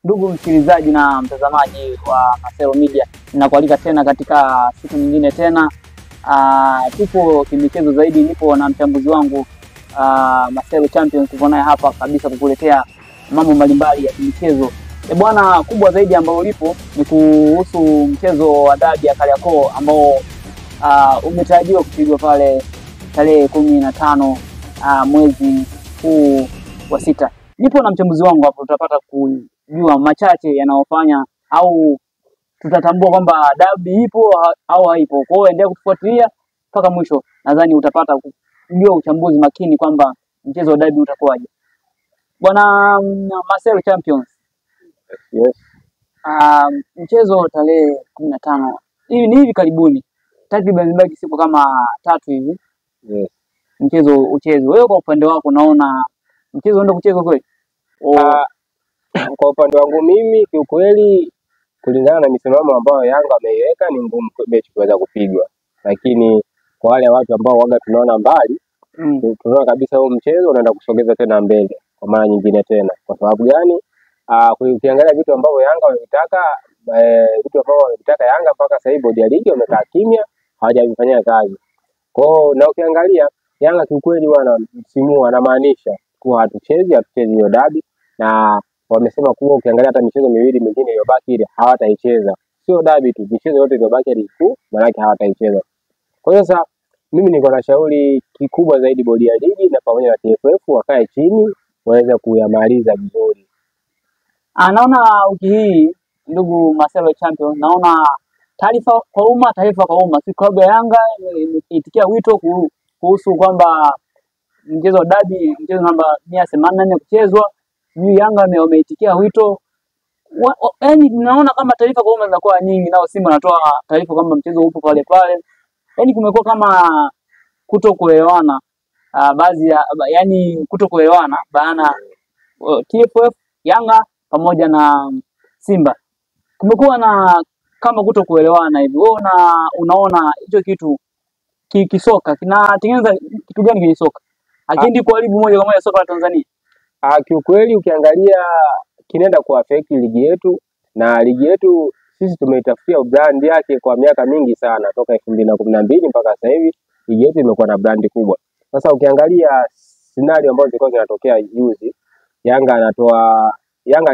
Ndugu msikilizaji na mtazamaji wa Marcelo Media, ninakualika tena katika siku nyingine tena. Tupo kimichezo zaidi, nipo na mchambuzi wangu Marcelo Champion, tuko naye hapa kabisa kukuletea mambo mbalimbali ya kimichezo. Bwana, kubwa zaidi ambao lipo ni kuhusu mchezo wa dabi ya Kariakoo ambao umetarajiwa kupigwa pale tarehe 15 mwezi huu wa 6. Nipo na mchambuzi wangu hapo, tutapata kujua machache yanayofanya au tutatambua kwamba dabi ipo au haipo. Kwa hiyo endelea kutufuatilia mpaka mwisho, nadhani utapata kujua uchambuzi makini kwamba mchezo wa dabi utakuwaje. Bwana Marcelo Champions. Yes. Mchezo tarehe 15. Hivi karibuni. Takriban baki siku kama 3 hivi. Yes. Mchezo uchezwe. Wewe kwa upande wako unaona mchezo ndio kuchezwa kweli? Kwa upande wangu mimi kiukweli, kulingana na misimamo ambayo Yanga ameiweka, ni ngumu mechi kuweza kupigwa. Lakini kwa wale watu ambao waga tunaona mbali, tunaona kabisa huu mchezo unaenda kusogeza tena mbele kwa mara nyingine tena. Kwa sababu gani? Ukiangalia vitu ambavyo Yanga wanataka, Yanga mpaka sasa hivi bodi ya ligi wamekaa kimya, hawajavifanyia kazi. Kwa na ukiangalia Yanga kiukweli msimu anamaanisha kuwa hatuchezi hiyo dabi, na wamesema kuwa ukiangalia hata michezo miwili mingine iliyobaki ile hawataicheza. Sio dabi tu, michezo yote iliyobaki ligi kuu maana yake hawataicheza. Kwa hiyo sasa mimi niko na shauri kikubwa zaidi bodi ya ligi na pamoja na TFF wakae chini waweze kuyamaliza vizuri. Naona wiki hii ndugu Marcelo Champion, naona taarifa kwa umma, si klabu ya Yanga imeitikia wito kuhusu kwamba mchezo wa dabi, mchezo namba 184 kuchezwa. Yanga wameitikia wito. Yaani naona kama taarifa kwa umma zinakuwa nyingi, nao Simba anatoa taarifa kwamba mchezo upo pale pale. Yaani kumekuwa kama kutokuelewana, kutokuelewana baina TFF, Yanga pamoja na Simba. Kumekuwa na kama kutokuelewana hivi. Wewe unaona hicho kitu kisoka kinatengeneza kitu gani kwenye soka? Akiendi kuharibu moja kwa moja soka la Tanzania. Kiukweli ukiangalia kinaenda kuaffect ligi yetu, na ligi yetu sisi tumeitafutia brand yake kwa miaka mingi sana, toka 2012 mpaka sasa hivi ligi yetu imekuwa na brand kubwa. Sasa ukiangalia scenario ambazo zilikuwa zinatokea juzi, Yanga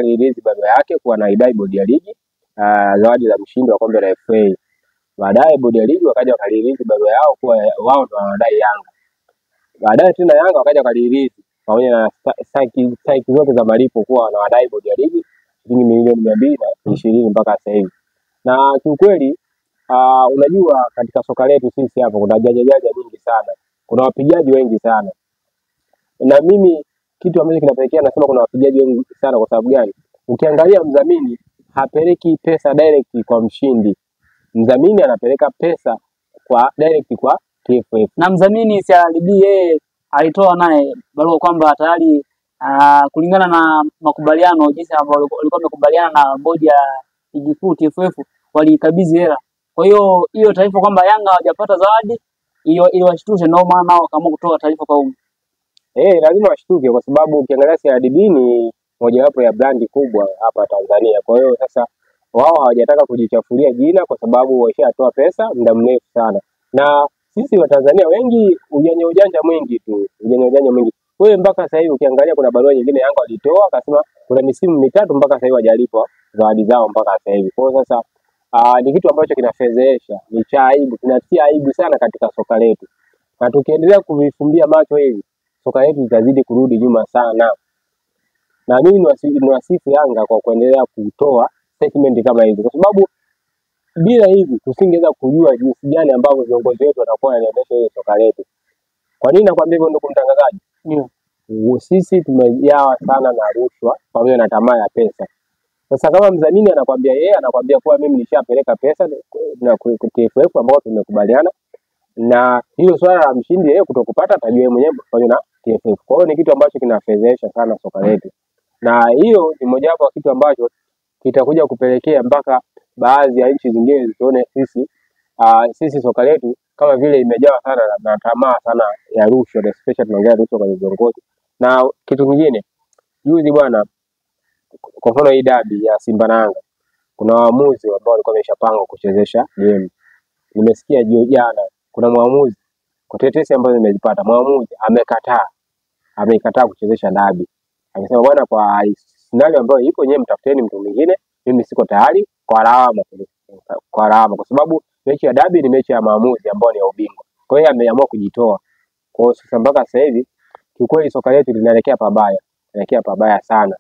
release barua yake kwa naidai bodi ya ligi zawadi la mshindi wa kombe la FA. Baadaye bodi ya ligi wakaja wakarelease barua yao kwa wao ndio wanadai Yanga. Baadaye tena Yanga wakaja wakarelease pamoja na stake zote za malipo kuwa wanawadai bodi ya ligi shilingi milioni 220 mpaka sasa hivi. Na kiukweli unajua katika soka letu sisi hapa kuna jaja nyingi sana. Kuna wapigaji wengi sana. Na mimi kitu ambacho kinapelekea nasema kuna wapigaji wengi sana kwa sababu gani? Ukiangalia mdhamini hapeleki pesa direct kwa mshindi. Mdhamini anapeleka pesa direct kwa TFF. Na mdhamini CRDB yeye alitoa naye barua kwamba tayari kulingana na makubaliano jinsi ambavyo walikuwa wamekubaliana na bodi ya ligi kuu TFF walikabidhi hela. Kwa hiyo taarifa kwamba Yanga hawajapata zawadi iliwashtusha, ndio maana wakaamua kutoa taarifa kwa umma. Lazima washtuke kwa sababu ukiangalia CRDB ni mojawapo ya brandi kubwa hapa Tanzania. Kwa hiyo sasa wao hawajataka kujichafulia jina kwa sababu washatoa pesa muda mrefu sana. Na sisi wa Tanzania wengi ujanja mwingi. Kwa hiyo mpaka sasa hivi ukiangalia kuna barua nyingine Yanga walitoa akasema kuna misimu mitatu mpaka sasa hivi hajalipwa zawadi zao mpaka sasa hivi. Kwa hiyo sasa ni kitu ambacho kinafedhesha, ni cha aibu, kinatia aibu sana katika soka letu. Na tukiendelea kuvifumbia macho hivi, soka letu litazidi kurudi nyuma sana. Na mimi niwasifu Yanga kwa kuendelea kutoa statement kama hizi, kwa sababu bila hivi tusingeweza kujua jinsi gani ambavyo viongozi wetu watakuwa wanaendesha ile soka letu. Kwa nini nakwambia hivyo ndugu mtangazaji? Sisi tumejawa sana na rushwa pamoja na tamaa ya pesa. Sasa kama mdhamini anakwambia kuwa mimi nishapeleka pesa na TFF ambao tumekubaliana, na hiyo swala la mshindi yeye kutokupata atajua yeye mwenyewe pamoja na TFF. Kwa hiyo ni kitu ambacho kinafedhesha sana soka letu. Na hiyo ni mojawapo ya kitu ambacho kitakuja kupelekea mpaka baadhi ya nchi zingine zione sisi soka letu kama vile imejawa sana na tamaa sana ya rushwa, especially tunaongea rushwa kwa viongozi. Na kitu kingine, juzi bwana kwa mfano hii dabi ya Simba na Yanga, kuna waamuzi ambao walikuwa wameshapanga kuchezesha game. Nimesikia jana kuna mwamuzi kwa tetesi ambazo nimezipata, mwamuzi amekataa kuchezesha dabi. Amesema bwana, kwa scenario ambayo iko nyewe mtafuteni mtu mwingine, mimi siko tayari kwa lawama kwa sababu mechi ya dabi ni mechi ya maamuzi ambayo ni ya ubingwa. Kwa hiyo ameamua kujitoa. Kwa hiyo sasa mpaka sasa hivi kiukweli soka letu linaelekea pabaya sana.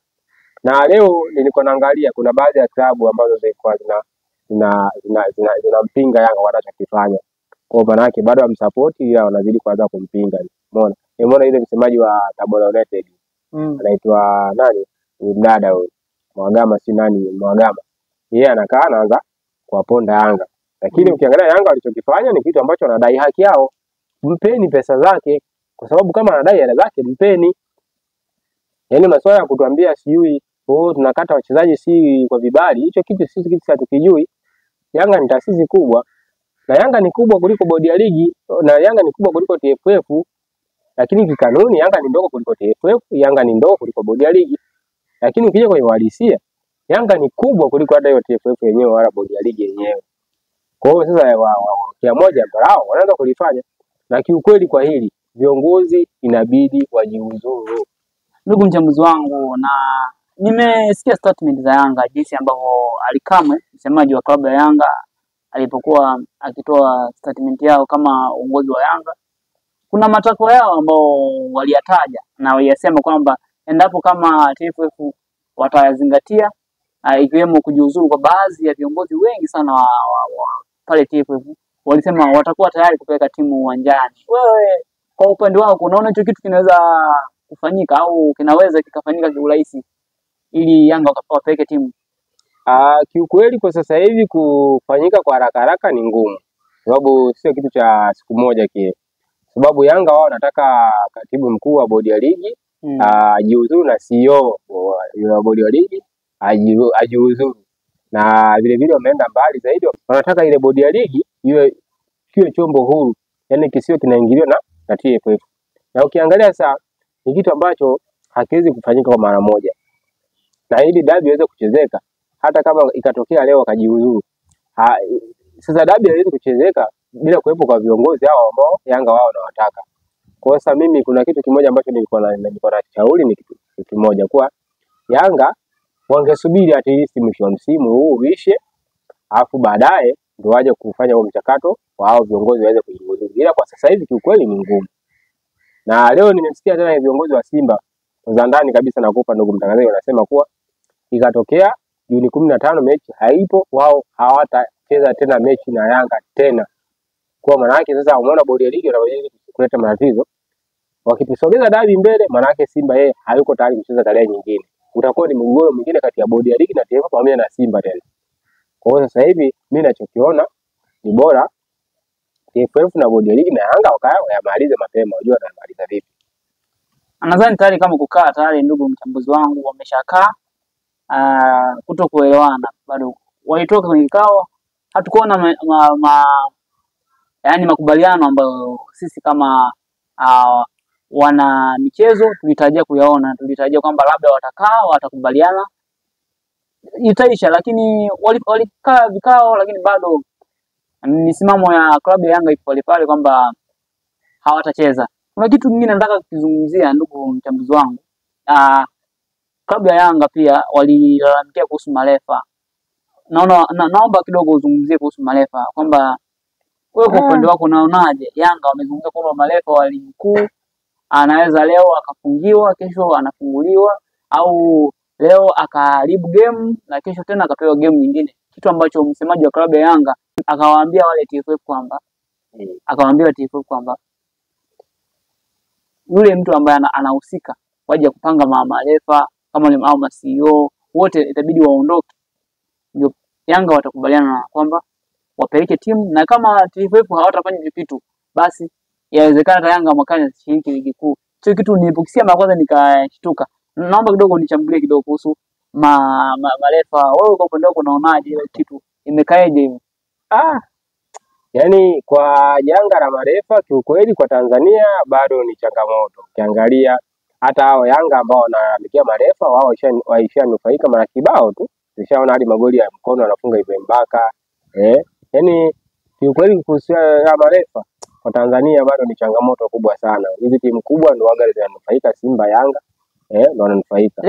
Na leo nilikuwa naangalia kuna baadhi ya klabu ambazo zilikuwa zinampinga Yanga wanachokifanya. Kwa maana yake bado amsupport ila wanazidi kuanza kumpinga. Umeona? Umeona ile msemaji wa Tabora United anaitwa nani? Mdada huyo. Mwagama. Yeye anaanza kuwaponda Yanga. Lakini ukiangalia Yanga walichokifanya ni kitu ambacho wanadai haki yao. Mpeni pesa zake, kwa sababu kama anadai hela zake mpeni. Yaani masuala ya kutuambia sijui tunakata wachezaji si kwa vibali, hicho kitu sisi hatukijui. Yanga ni taasisi kubwa, na Yanga ni kubwa kuliko bodi ya ligi, na Yanga ni kubwa kuliko TFF. Lakini kikanuni Yanga ni ndogo kuliko TFF, Yanga ni ndogo kuliko bodi ya ligi. Lakini ukija kwenye uhalisia, Yanga ni kubwa kuliko hata hiyo TFF yenyewe wala bodi ya ligi yenyewe. Kwa hiyo sasa kia moja mbarao wanaanza kulifanya, na kiukweli kwa hili viongozi inabidi wajiuzuru. Ndugu mchambuzi wangu, na nimesikia statement za Yanga jinsi ambavyo Alikamwe msemaji wa klabu ya Yanga alipokuwa akitoa statement yao kama uongozi wa Yanga. Kuna matakwa yao ambao waliyataja na waliyasema kwamba endapo kama TFF watayazingatia, ikiwemo kujiuzuru kwa baadhi ya viongozi wengi sana wa pale TFF, walisema watakuwa tayari kupeleka timu uwanjani. Wewe kwa upande wako unaona hicho kitu kinaweza kufanyika au kinaweza kikafanyika kiurahisi ili Yanga wapeleke timu? Kiukweli kwa sasa hivi kufanyika kwa haraka ni ngumu. Sababu sio kitu cha siku moja kile. Sababu Yanga wao wanataka katibu mkuu wa bodi ya ligi ajiuzuru na CEO wa bodi ya ligi ajiuzuru. Na vile vile wameenda mbali zaidi, wanataka ile bodi ya ligi iwe chombo huru, yani kisio kinaingiliwa na TFF. Na ukiangalia sasa ni kitu ambacho hakiwezi kufanyika kwa mara moja. Na ili dabi iweze kuchezeka, hata kama ikatokea leo akajiuzuru, sasa dabi haiwezi kuchezeka bila kuwepo kwa viongozi hao ambao Yanga wao wanawataka. Kwa sasa mimi kuna kitu kimoja ambacho nilikuwa na shauri ni kitu kimoja, kwa Yanga wangesubiri at least mwisho wa msimu huu uishe, alafu baadaye ndio waje kufanya huo mchakato wa hao viongozi waweze kujiuzuru. Ila kwa sasa hivi kiukweli ni ngumu. Na leo nimesikia tena viongozi wa Simba za ndani kabisa, nakupa ndugu mtangazaji, wanasema kuwa ikatokea Juni 15 mechi haipo, wao hawatacheza tena mechi na Yanga tena. Kwa maana yake sasa umeona bodi ya ligi wanaweza kuleta matatizo. Wakitusogeza dabi mbele, maana yake Simba yeye hayuko tayari kucheza tarehe nyingine. Utakuwa ni mgogoro mwingine kati ya bodi ya ligi na TFF pamoja na Simba tena. Kwa hiyo sasa hivi mimi ninachokiona ni bora TFF na bodi ya ligi na Yanga wayamalize mapema, unajua wanamaliza vipi. Nadhani tayari kama kukaa tayari, ndugu mchambuzi wangu, wameshakaa kutokuelewana bado. Walitoka kwenye kikao, hatukuona yani makubaliano ambayo sisi kama wana michezo tulitarajia kuyaona. Tulitarajia kwamba labda watakubaliana itaisha, lakini walikaa vikao, lakini bado misimamo ya klabu ya Yanga ipo pale kwamba hawatacheza. Kuna kitu kingine nataka kuzungumzia, ndugu mchambuzi wangu. Klabu ya Yanga pia walilalamikia kuhusu marefa. Naomba kidogo uzungumzie kuhusu marefa, kwamba wewe kwa upande wako unaonaje? Yanga wamezungumza kwamba marefa wa ligi kuu anaweza leo akafungiwa, kesho anafunguliwa, au leo akaharibu game na kesho tena akapewa game nyingine, kitu ambacho msemaji wa klabu ya Yanga akawaambia wale TFF kwamba yule mtu ambaye anahusika waje kupanga marefa kama ni au CEO wote itabidi waondoke, ndio Yanga watakubaliana kwamba wapeleke timu. Na kama TFF hawatafanya vipitu, basi yawezekana Yanga mwakani asishiriki ligi kuu. Hicho kitu nilipokisia mara kwanza nikashtuka. Naomba kidogo nichambulie kidogo kuhusu marefa. Wewe kwa upande wako unaonaje ile kitu imekaeje hivi? Yaani kwa janga la marefa kiukweli kwa Tanzania bado ni changamoto. Ukiangalia hata hao Yanga ambao wanalalamikia marefa wao waishanufaika mara kibao tu. Nishaona hadi magoli ya mkono anafunga hivyo Mbaka. Yaani kiukweli kuhusu ya marefa kwa Tanzania bado ni changamoto kubwa sana. Hizi timu kubwa ndio waga zinanufaika, Simba, Yanga ndio wananufaika.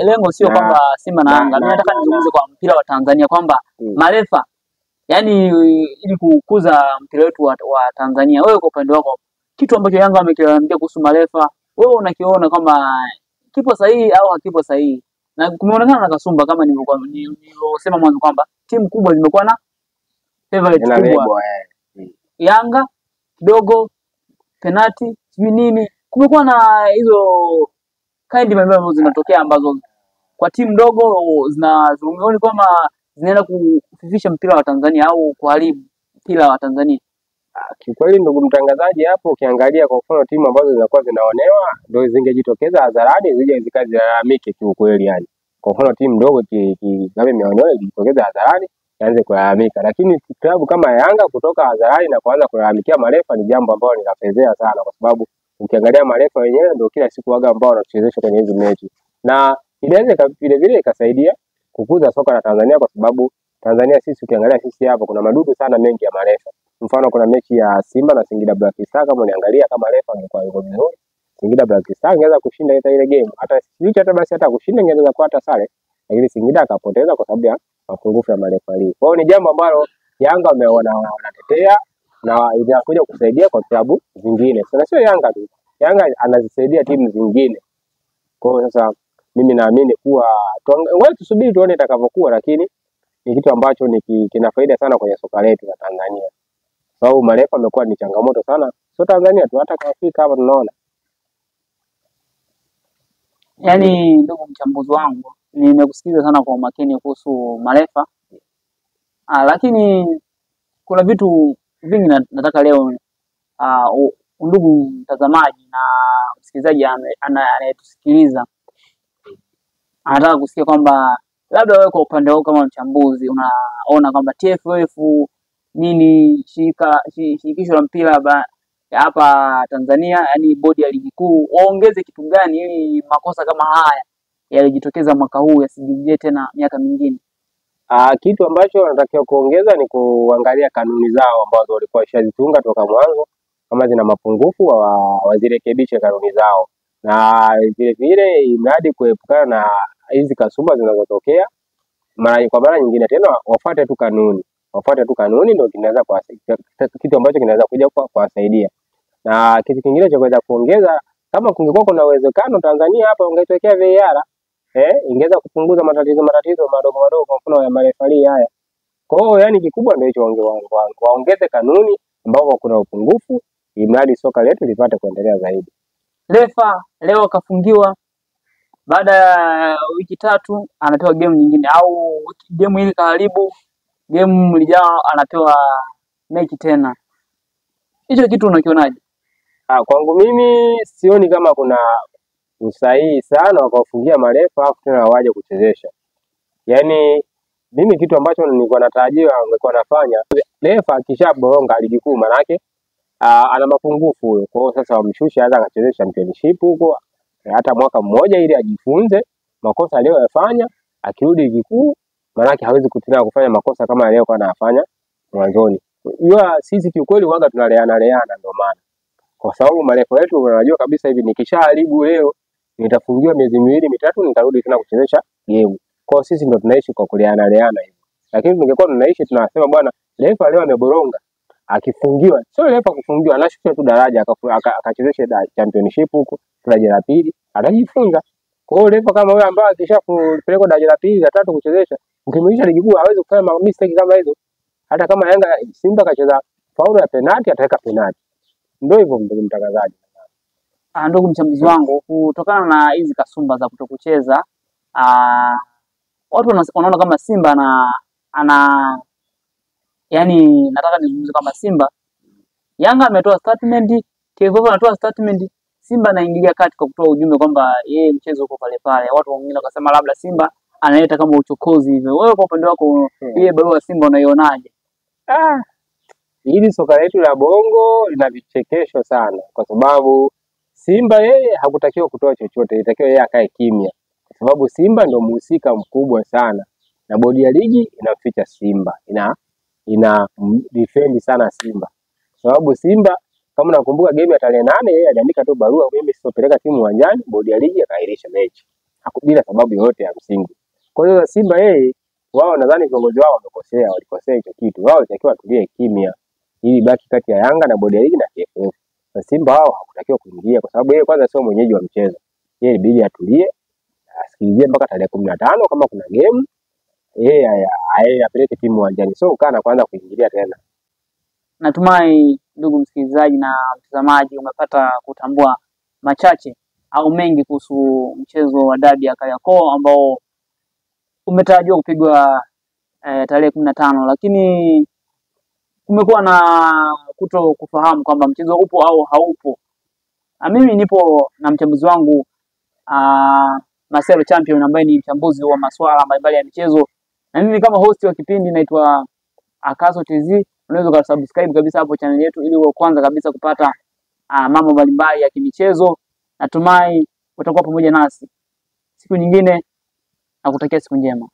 Lengo sio kwamba Simba na Yanga. Mimi nataka nizungumze kwa mpira wa Tanzania kwamba marefa, yani ili kukuza mpira wetu wa Tanzania, wewe kwa upande wako kitu ambacho Yanga wamekilalamikia kuhusu marefa, wewe unakiona kwamba kipo sahihi au hakipo sahihi? Na kumeonekana na kasumba kama nilivyosema mwanzo kwamba timu kubwa zimekuwa na favorite kubwa. Yanga kidogo penalty sijui nini, kumekuwa na hizo kind ambazo zinatokea ambazo kwa timu ndogo zinazungumzwa kama zinaenda kufifisha mpira wa Tanzania au kuharibu mpira wa Tanzania. Kikweli ndugu mtangazaji, hapo ukiangalia kwa mfano timu ambazo zinakuwa zinaonewa ndio zingejitokeza hadharani zije zikazilalamike kiukweli. Yani kwa mfano timu ndogo kama imeonewa ijitokeza hadharani yaanze kulalamika, lakini klabu kama Yanga kutoka hadharani na kuanza kulalamikia marefa ni jambo ambalo linapendeza sana, kwa sababu ukiangalia marefa wenyewe ndio kila siku waga ambao wanachezesha kwenye hizo mechi, na inaweza vile vile ikasaidia kukuza soka la Tanzania, kwa sababu Tanzania sisi ukiangalia sisi hapa kuna madudu sana mengi ya marefa. Mfano kuna mechi ya Simba na Singida Black Stars, kama unaangalia kama refa angekuwa yuko vizuri, Singida Black Stars ingeweza kushinda ile game. Hata kushinda ingeweza kuwa hata sare, lakini Singida akapoteza kwa sababu ya mapungufu ya marefa. Kwa hiyo ni jambo ambalo Yanga wanatetea na inakuja kusaidia kwa klabu zingine. Sasa sio Yanga tu. Yanga anazisaidia timu zingine. Kwa hiyo sasa mimi naamini kuwa ngoja tusubiri tuone itakavyokuwa, lakini ni kitu ambacho kina faida sana kwenye soka letu la Tanzania. Sababu marefa amekuwa ni changamoto sana. Sio Tanzania tu, hata kwa Afrika hapa tunaona. Yaani ndugu mchambuzi wangu, nimekusikiza sana kwa umakini kuhusu marefa. Lakini kuna vitu vingi nataka leo ndugu mtazamaji na msikilizaji anayetusikiliza anataka kusikia kwamba labda wewe kwa upande wako kama mchambuzi unaona kwamba TFF nini shirikisho la mpira hapa Tanzania, yani bodi ya ligi kuu, waongeze kitu gani ili makosa kama haya yalijitokeza mwaka huu yasijirudie tena miaka mingine? Kitu ambacho wanatakiwa kuongeza ni kuangalia kanuni zao ambazo walikuwa washazitunga toka mwanzo, kama zina mapungufu wazirekebishe kanuni zao, na vile vile imradi kuepukana na hizi kasumba zinazotokea kwa mara nyingine tena, wafuate tu kanuni ndio kinaweza kitu ambacho kinaweza kuja kuwasaidia. Na kitu kingine cha kuweza kuongeza, kama kungekuwa kuna uwezekano Tanzania hapa ungetokea VAR, ingeweza kupunguza matatizo madogo kwa mfano ya marefali haya. Kwa hiyo yani kikubwa ndio hicho, waongeze kanuni ambapo kuna upungufu, imradi soka letu lipate kuendelea zaidi. Refa leo kafungiwa, baada ya wiki 3 anapewa game nyingine, au game hili kaharibu, game lijao anapewa mechi tena. Hicho kitu unakionaje? Kwangu mimi sioni kama kuna usahihi sana wakafungia marefa afu tena waje kuchezesha. Yaani mimi kitu ambacho nilikuwa natarajia wangekuwa nafanya, refa akishaboronga ligi kuu manake ana mapungufu huyo. Kwa hiyo sasa wamshushe hata akachezesha championship huko hata mwaka mmoja ili ajifunze makosa aliyofanya, akirudi ligi kuu manake hawezi kutina kufanya makosa kama leo kwa anafanya mwanzoni. Sisi kiukweli waga tunaleana ndio maana. Kwa sababu marefa wetu wanajua kabisa hivi nikishaharibu leo nitafungiwa miezi 2-3 nitarudi tena kuchezesha game. Kwa sisi ndio tunaishi kwa kuleana hivi. Lakini tungekuwa tunaishi tunasema bwana refa leo ameboronga, akifungiwa sio refa kufungiwa, anashuka tu daraja akachezesha championship huko daraja la pili atajifunza. Kwa hiyo refa kama yule ambaye akishapelekwa daraja la pili la 3 kuchezesha, ukimwisha ligi kuu hawezi kufanya mistake kama hizo. Hata kama Yanga Simba kacheza faulu ya penalty ataweka penalty. Ndio hivyo ndugu mtangazaji. Ndugu mchambuzi wangu, kutokana na hizi kasumba za kutokucheza, watu wanaona kama Simba yani nataka nizungumze kama Simba, Yanga ametoa statement, TFF anatoa statement, Simba anaingilia kati kwa kutoa ujumbe kwamba yeye mchezo uko pale pale. Watu wengine wakasema labda Simba analeta kama uchokozi hivyo. Wewe kwa upande wako ile barua Simba unaionaje? Hili soka letu la Bongo lina vichekesho sana, kwa sababu Simba yeye hakutakiwa kutoa chochote, ilitakiwa yeye akae kimya, kwa sababu Simba ndio mhusika mkubwa sana, na bodi ya ligi inaficha Simba, ina defend sana Simba, kwa sababu Simba kama nakumbuka game ya tarehe 8 yeye aliandika tu barua, mimi sitopeleka timu uwanjani, bodi ya ligi akairisha mechi bila sababu yoyote ya msingi. Kwa hiyo Simba yeye, wao nadhani viongozi wao walikosea hicho kitu, wao walitakiwa tulie kimya ili baki kati ya Yanga na bodi ya ligi na TFF. Na Simba wao hakutakiwa kuingia, kwa sababu yeye kwanza sio mwenyeji wa mchezo, yeye ilibidi atulie asikilizie mpaka tarehe 15 kama kuna game yeye apeleke timu uwanjani, so kana kwanza kuingilia tena. Natumai ndugu msikilizaji na mtazamaji umepata kutambua machache au mengi kuhusu mchezo wa dabi ya Kariakoo ambao umetarajiwa kupigwa tarehe 15, lakini kumekuwa na kuto kufahamu kwamba mchezo upo au haupo. Mimi nipo na mchambuzi wangu Marcelo Champion ambaye ni mchambuzi wa masuala mbalimbali ya michezo, na mimi kama host wa kipindi naitwa Akaso TZ. Unaweza kusubscribe kabisa hapo channel yetu ili uwe kwanza kabisa kupata mambo mbalimbali ya kimichezo. Natumai utakuwa pamoja nasi siku nyingine, na kutakia siku njema.